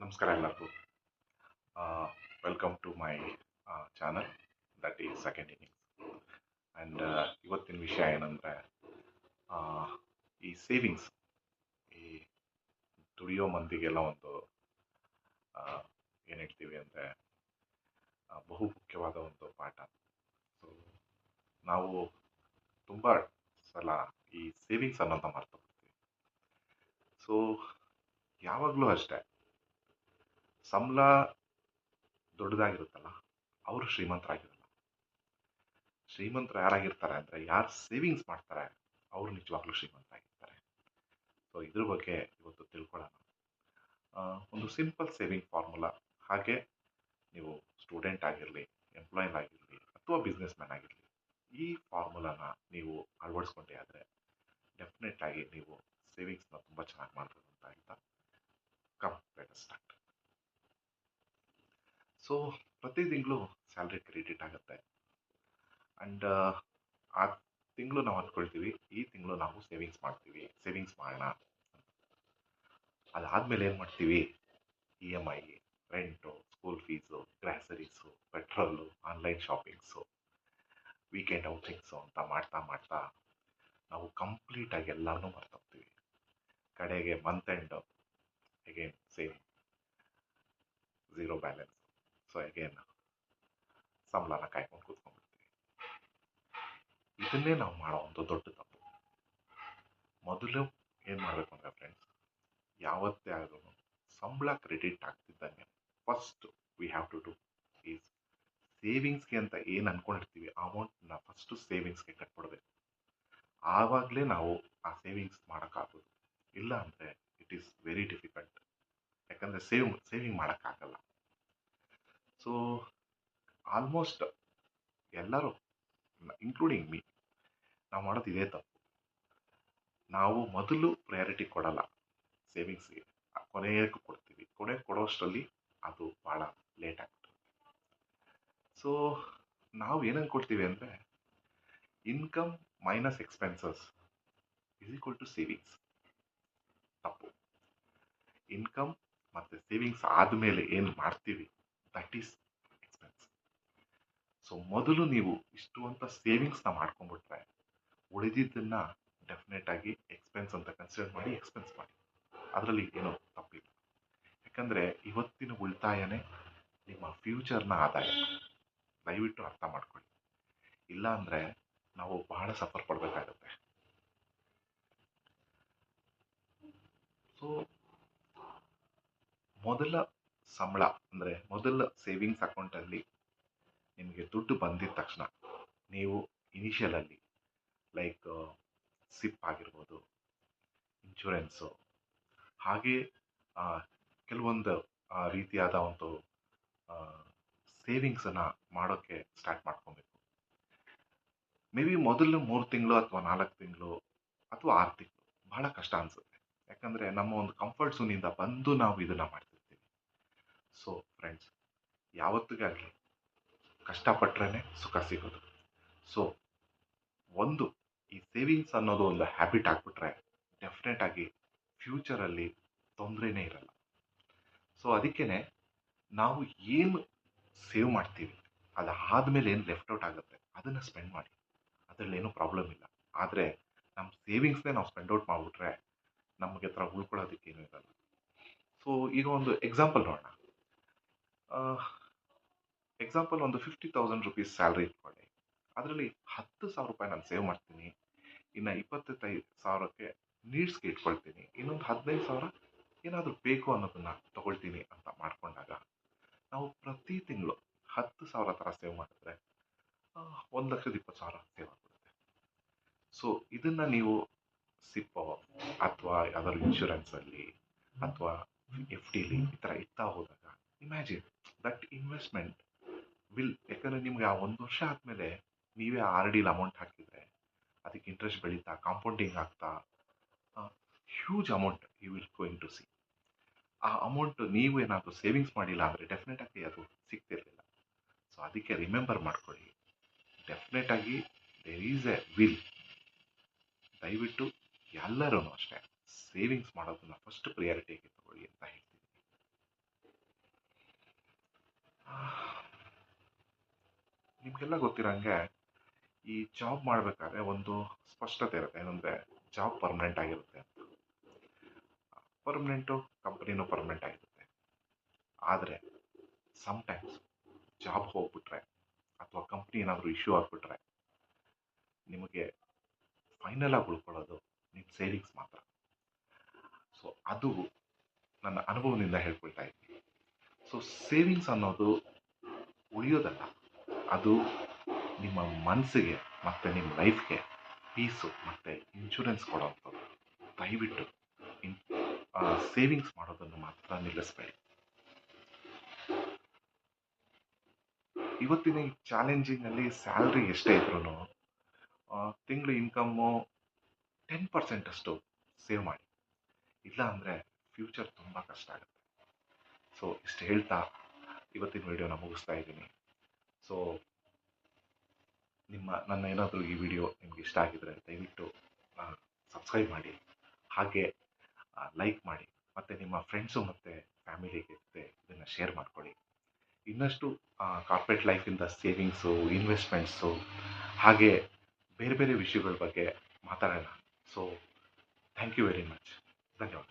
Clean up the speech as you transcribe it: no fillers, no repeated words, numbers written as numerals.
ನಮಸ್ಕಾರ ಎಲ್ಲರಿಗೂ. Welcome to my channel that is second innings. And ಇವತ್ತಿನ ವಿಷಯ ಏನಂದರೆ, ಈ ಸೇವಿಂಗ್ಸ್, ಈ ದುಡಿಯೋ ಮಂದಿಗೆಲ್ಲ ಒಂದು ಏನು ಹೇಳ್ತೀವಿ ಅಂದರೆ ಬಹು ಮುಖ್ಯವಾದ ಒಂದು ಪಾಠ. ಸೊ ನಾವು ತುಂಬ ಸಲ ಈ ಸೇವಿಂಗ್ಸ್ ಅನ್ನೋದನ್ನ ಮರ್ತು ಬಿಡ್ತೀವಿ. ಸೊ ಯಾವಾಗಲೂ ಅಷ್ಟೇ, ಸಂಬಳ ದೊಡ್ಡದಾಗಿರುತ್ತಲ್ಲ, ಅವರು ಶ್ರೀಮಂತರಾಗಿರಲ್ಲ. ಶ್ರೀಮಂತರು ಯಾರಾಗಿರ್ತಾರೆ ಅಂದರೆ, ಯಾರು ಸೇವಿಂಗ್ಸ್ ಮಾಡ್ತಾರೆ ಅವರು ನಿಜವಾಗ್ಲೂ ಶ್ರೀಮಂತರಾಗಿರ್ತಾರೆ. ಸೊ ಇದ್ರ ಬಗ್ಗೆ ಇವತ್ತು ತಿಳ್ಕೊಳ್ಳೋಣ. ಒಂದು ಸಿಂಪಲ್ ಸೇವಿಂಗ್ ಫಾರ್ಮುಲಾ. ಹಾಗೆ ನೀವು ಸ್ಟೂಡೆಂಟ್ ಆಗಿರಲಿ, ಎಂಪ್ಲಾಯ್ ಆಗಿರಲಿ ಅಥವಾ ಬಿಸ್ನೆಸ್ ಮ್ಯಾನ್ ಆಗಿರಲಿ, ಈ ಫಾರ್ಮುಲಾನ ನೀವು ಅಳವಡಿಸ್ಕೊಂಡೆ ಆದರೆ ಡೆಫಿನೆಟ್ ಆಗಿ ನೀವು ಸೇವಿಂಗ್ಸ್ನ ತುಂಬ ಚೆನ್ನಾಗಿ ಮಾಡ್ಬೋದು ಅಂತ ಹೇಳ್ತಾ ಸ್ಟಾರ್ಟ್. ಸೊ ಪ್ರತಿ ತಿಂಗಳು ಸ್ಯಾಲ್ರಿ ಕ್ರೆಡಿಟ್ ಆಗುತ್ತೆ. ಆ್ಯಂಡ್ ಆ ತಿಂಗಳು ನಾವು ಅಂದ್ಕೊಳ್ತೀವಿ, ಈ ತಿಂಗಳು ನಾವು ಸೇವಿಂಗ್ಸ್ ಮಾಡೋಣ. ಅದಾದಮೇಲೆ ಏನು ಮಾಡ್ತೀವಿ? EMI, rent, school fees, groceries, petrol, online shoppings, weekend outings ಅಂತ ಮಾಡ್ತಾ ಮಾಡ್ತಾ ನಾವು ಕಂಪ್ಲೀಟಾಗಿ ಎಲ್ಲನೂ ಮರ್ತೋಗ್ತೀವಿ. ಕಡೆಗೆ month end again same zero balance. So again ಸಂಬಳನ ಕಾಯ್ಕೊಂಡು ಕೂತ್ಕೊಂಡ್ಬಿಡ್ತೀವಿ. ಇದನ್ನೇ ನಾವು ಮಾಡೋ ಒಂದು ದೊಡ್ಡ ತಪ್ಪು. ಮೊದಲು ಏನು ಮಾಡಬೇಕು ಅಂದರೆ ಫ್ರೆಂಡ್ಸ್, ಯಾವತ್ತೇ ಆದ್ರೂ ಸಂಬಳ ಕ್ರೆಡಿಟ್ ಆಗ್ತಿದ್ದಂಗೆ first we have to do is ಸೇವಿಂಗ್ಸ್ಗೆ ಅಂತ ಏನು ಅನ್ಕೊಂಡಿರ್ತೀವಿ ಆ ಅಮೌಂಟ್ನ ಫಸ್ಟು ಸೇವಿಂಗ್ಸ್ಗೆ ಕಟ್ಬಿಡ್ಬೇಕು. ಆವಾಗಲೇ ನಾವು ಆ ಸೇವಿಂಗ್ಸ್ ಮಾಡೋಕ್ಕಾಗೋದು. ಇಲ್ಲ ಅಂದರೆ ಇಟ್ ಈಸ್ ವೆರಿ ಡಿಫಿಕಲ್ಟ್. ಯಾಕಂದರೆ ಸೇವಿಂಗ್ ಮಾಡೋಕ್ಕಾಗಲ್ಲ. ಸೊ ಆಲ್ಮೋಸ್ಟ್ ಎಲ್ಲರೂ, ಇನ್ಕ್ಲೂಡಿಂಗ್ ಮೀ, ನಾವು ಮಾಡೋದು ಇದೇ ತಪ್ಪು. ನಾವು ಮೊದಲು ಪ್ರಯಾರಿಟಿ ಕೊಡಲ್ಲ ಸೇವಿಂಗ್ಸ್ಗೆ, ಕೊನೆಗೆ ಕೊಡ್ತೀವಿ. ಕೊನೆಗೆ ಕೊಡೋಷ್ಟರಲ್ಲಿ ಅದು ಭಾಳ ಲೇಟ್ ಆಗ್ತದೆ. ಸೊ ನಾವು ಏನು ಅನ್ಕೊಳ್ತೀವಿ ಅಂದರೆ, income minus expenses is equal to savings. ತಪ್ಪು. ಇನ್ಕಮ್ ಮತ್ತು ಸೇವಿಂಗ್ಸ್ ಆದಮೇಲೆ ಏನು ಮಾಡ್ತೀವಿ ದಟ್ ಈಸ್ ಎಕ್ಸ್ಪೆನ್ಸ್. ಸೊ ಮೊದಲು ನೀವು ಇಷ್ಟು ಅಂತ ಸೇವಿಂಗ್ಸ್ನ ಮಾಡ್ಕೊಂಡ್ಬಿಟ್ರೆ ಉಳಿದಿದ್ದನ್ನು ಡೆಫಿನೆಟ್ ಆಗಿ ಎಕ್ಸ್ಪೆನ್ಸ್ ಅಂತ ಕನ್ಸಿಡರ್ ಮಾಡಿ ಎಕ್ಸ್ಪೆನ್ಸ್ ಮಾಡಿ. ಅದರಲ್ಲಿ ಏನೋ ತಪ್ಪಿಲ್ಲ. ಯಾಕಂದರೆ ಇವತ್ತಿನ ಉಳಿತಾಯನೇ ನಿಮ್ಮ ಫ್ಯೂಚರ್ನ ಆದಾಯ. ದಯವಿಟ್ಟು ಅರ್ಥ ಮಾಡ್ಕೊಳ್ಳಿ. ಇಲ್ಲ ಅಂದರೆ ನಾವು ಬಹಳ ಸಫರ್ ಪಡಬೇಕಾಗತ್ತೆ. ಸೊ ಮೊದಲ ಸಂಬಳ ಅಂದರೆ ಮೊದಲ ಸೇವಿಂಗ್ಸ್ ಅಕೌಂಟಲ್ಲಿ ನಿಮಗೆ ದುಡ್ಡು ಬಂದಿದ ತಕ್ಷಣ ನೀವು ಇನಿಷಿಯಲಲ್ಲಿ ಲೈಕ್ ಸಿಪ್ ಆಗಿರ್ಬೋದು, ಇನ್ಶೂರೆನ್ಸು, ಹಾಗೆ ಕೆಲವೊಂದು ರೀತಿಯಾದ ಒಂದು ಸೇವಿಂಗ್ಸನ್ನು ಮಾಡೋಕ್ಕೆ ಸ್ಟಾರ್ಟ್ ಮಾಡ್ಕೊಬೇಕು. ಮೇ ಬಿ ಮೊದಲು 3 ತಿಂಗಳು ಅಥವಾ 4 ತಿಂಗಳು ಅಥವಾ 6 ತಿಂಗಳು ಬಹಳ ಕಷ್ಟ ಅನಿಸುತ್ತೆ. ಯಾಕಂದರೆ ನಮ್ಮ ಒಂದು ಕಂಫರ್ಟ್ ಝೋನಿಂದ ಬಂದು ನಾವು ಇದನ್ನು ಮಾಡ್ತಿರ್ತೀವಿ. ಸೊ ಫ್ರೆಂಡ್ಸ್, ಯಾವತ್ತಿಗಾಗಲಿ ಕಷ್ಟಪಟ್ರೇ ಸುಖ ಸಿಗೋದು. ಸೊ ಒಂದು ಈ ಸೇವಿಂಗ್ಸ್ ಅನ್ನೋದು ಒಂದು ಹ್ಯಾಬಿಟ್ ಆಗಿಬಿಟ್ರೆ ಡೆಫಿನೆಟ್ ಆಗಿ ಫ್ಯೂಚರಲ್ಲಿ ತೊಂದರೆನೇ ಇರಲ್ಲ. ಸೊ ಅದಕ್ಕೇ ನಾವು ಏನು ಸೇವ್ ಮಾಡ್ತೀವಿ ಅದಾದಮೇಲೆ ಏನು ಲೆಫ್ಟ್ ಔಟ್ ಆಗುತ್ತೆ ಅದನ್ನು ಸ್ಪೆಂಡ್ ಮಾಡಿ. ಅದರಲ್ಲಿ ಏನೂ ಪ್ರಾಬ್ಲಮ್ ಇಲ್ಲ. ಆದರೆ ನಮ್ಮ ಸೇವಿಂಗ್ಸ್ನೇ ನಾವು ಸ್ಪೆಂಡ್ ಔಟ್ ಮಾಡಿಬಿಟ್ರೆ ನಮಗೆ ಹತ್ರ ಉಳ್ಕೊಳ್ಳೋದಕ್ಕೇನು ಇರಲ್ಲ. ಸೊ ಈಗ ಒಂದು ಎಕ್ಸಾಂಪಲ್ ನೋಡೋಣ. ಎಕ್ಸಾಂಪಲ್, ಒಂದು 50,000 ರುಪೀಸ್ ಸ್ಯಾಲ್ರಿ ಇಟ್ಕೊಳ್ಳಿ. ಅದರಲ್ಲಿ 10,000 ರೂಪಾಯಿ ನಾನು ಸೇವ್ ಮಾಡ್ತೀನಿ, ಇನ್ನು 25,000ಕ್ಕೆ ನೀಡ್ಸ್ಗೆ ಇಟ್ಕೊಳ್ತೀನಿ, ಇನ್ನೊಂದು 15,000 ಏನಾದರೂ ಬೇಕು ಅನ್ನೋದನ್ನು ತಗೊಳ್ತೀನಿ ಅಂತ ಮಾಡ್ಕೊಂಡಾಗ ನಾವು ಪ್ರತಿ ತಿಂಗಳು 10,000 ಥರ ಸೇವ್ ಮಾಡಿದ್ರೆ 1,20,000 ಸೇವ್ ಆಗ್ಬಿಡುತ್ತೆ. ಸೊ ಇದನ್ನು ನೀವು ಸಿಪ್ಪೋ ಅಥವಾ ಯಾವ್ದಾದ್ರು ಇನ್ಶೂರೆನ್ಸಲ್ಲಿ ಅಥವಾ FDಲಿ ಈ ಥರ ಇಡ್ತಾ ಹೋದಾಗ ಇಮ್ಯಾಜಿನ್ ದಟ್ ಇನ್ವೆಸ್ಟ್ಮೆಂಟ್ ಯಾಕಂದರೆ ನಿಮ್ಗೆ ಆ 1 ವರ್ಷ ಆದಮೇಲೆ ನೀವೇ RDಲಿ ಅಮೌಂಟ್ ಹಾಕಿದರೆ ಅದಕ್ಕೆ ಇಂಟ್ರೆಸ್ಟ್ ಬೆಳೀತಾ ಕಾಂಪೌಂಡಿಂಗ್ ಆಗ್ತಾ huge amount you will going to see. ಆ ಅಮೌಂಟ್ ನೀವು ಏನಾದರೂ ಸೇವಿಂಗ್ಸ್ ಮಾಡಿಲ್ಲ ಅಂದರೆ ಡೆಫಿನೆಟ್ ಆಗಿ ಅದು ಸಿಗ್ತಿರಲಿಲ್ಲ. ಸೊ ಅದಕ್ಕೆ ರಿಮೆಂಬರ್ ಮಾಡ್ಕೊಳ್ಳಿ, ಡೆಫಿನೆಟ್ ಆಗಿ ದೇರ್ ಈಸ್ ಎ ವಿಲ್. ದಯವಿಟ್ಟು ಎಲ್ಲರೂ ಅಷ್ಟೇ ಸೇವಿಂಗ್ಸ್ ಮಾಡೋದನ್ನ ಫಸ್ಟ್ ಪ್ರಿಯಾರಿಟಿಗೆ ತಗೊಳ್ಳಿ ಅಂತ ಹೇಳ್ತೀನಿ. ನಿಮಗೆಲ್ಲ ಗೊತ್ತಿರೋಂಗೆ ಈ ಜಾಬ್ ಮಾಡಬೇಕಾದ್ರೆ ಒಂದು ಸ್ಪಷ್ಟತೆ ಇರುತ್ತೆ. ಏನಂದರೆ ಜಾಬ್ ಪರ್ಮನೆಂಟ್ ಆಗಿರುತ್ತೆ, ಪರ್ಮನೆಂಟು ಕಂಪ್ನಿನೂ ಪರ್ಮನೆಂಟ್ ಆಗಿರುತ್ತೆ. ಆದರೆ ಸಮ್ಟೈಮ್ಸ್ ಜಾಬ್ ಹೋಗ್ಬಿಟ್ರೆ ಅಥವಾ ಕಂಪ್ನಿ ಏನಾದರೂ ಇಶ್ಯೂ ಆಗಿಬಿಟ್ರೆ ನಿಮಗೆ ಫೈನಲ್ ಆಗಿ ಉಳ್ಕೊಳ್ಳೋದು ನಿಮ್ಮ ಸೇವಿಂಗ್ಸ್ ಮಾತ್ರ. ಸೊ ಅದು ನನ್ನ ಅನುಭವದಿಂದ ಹೇಳ್ಕೊಳ್ತಾ ಇದ್ದೀನಿ. ಸೊ ಸೇವಿಂಗ್ಸ್ ಅನ್ನೋದು ಉಳಿಯೋದಲ್ಲ, ಅದು ನಿಮ್ಮ ಮನಸ್ಸಿಗೆ ಮತ್ತು ನಿಮ್ಮ ಲೈಫ್ಗೆ ಪೀಸು ಮತ್ತು ಇನ್ಶೂರೆನ್ಸ್ ಕೊಡೋವಂಥದ್ದು. ದಯವಿಟ್ಟು ಇನ್ ಸೇವಿಂಗ್ಸ್ ಮಾಡೋದನ್ನು ಮಾತ್ರ ನಿಲ್ಲಿಸಬೇಡಿ. ಇವತ್ತಿನ ಈ ಚಾಲೆಂಜಿಂಗಲ್ಲಿ ಸ್ಯಾಲ್ರಿ ಎಷ್ಟೇ ಇದ್ರೂ ತಿಂಗಳು ಇನ್ಕಮ್ಮು 10% ಅಷ್ಟು ಸೇವ್ ಮಾಡಿ, ಇಲ್ಲ ಅಂದರೆ ಫ್ಯೂಚರ್ ತುಂಬ ಕಷ್ಟ ಆಗುತ್ತೆ. ಸೊ ಇಷ್ಟು ಹೇಳ್ತಾ ಇವತ್ತಿನ ವಿಡಿಯೋನ ಮುಗಿಸ್ತಾ ಇದ್ದೀನಿ. ಸೊ ನನ್ನ ಏನಾದರೂ ಈ ವಿಡಿಯೋ ನಿಮ್ಗೆ ಇಷ್ಟ ಆಗಿದರೆ ದಯವಿಟ್ಟು ಸಬ್ಸ್ಕ್ರೈಬ್ ಮಾಡಿ, ಹಾಗೆ ಲೈಕ್ ಮಾಡಿ, ಮತ್ತು ನಿಮ್ಮ ಫ್ರೆಂಡ್ಸು ಮತ್ತು ಫ್ಯಾಮಿಲಿಗೆ ಜೊತೆ ಇದನ್ನು ಶೇರ್ ಮಾಡ್ಕೊಳ್ಳಿ. ಇನ್ನಷ್ಟು ಕಾರ್ಪೊರೇಟ್ ಲೈಫಿಂದ ಸೇವಿಂಗ್ಸು, ಇನ್ವೆಸ್ಟ್ಮೆಂಟ್ಸು, ಹಾಗೆ ಬೇರೆ ಬೇರೆ ವಿಷಯಗಳ ಬಗ್ಗೆ ಮಾತಾಡೋಣ. So thank you very much. ಧನ್ಯವಾದ.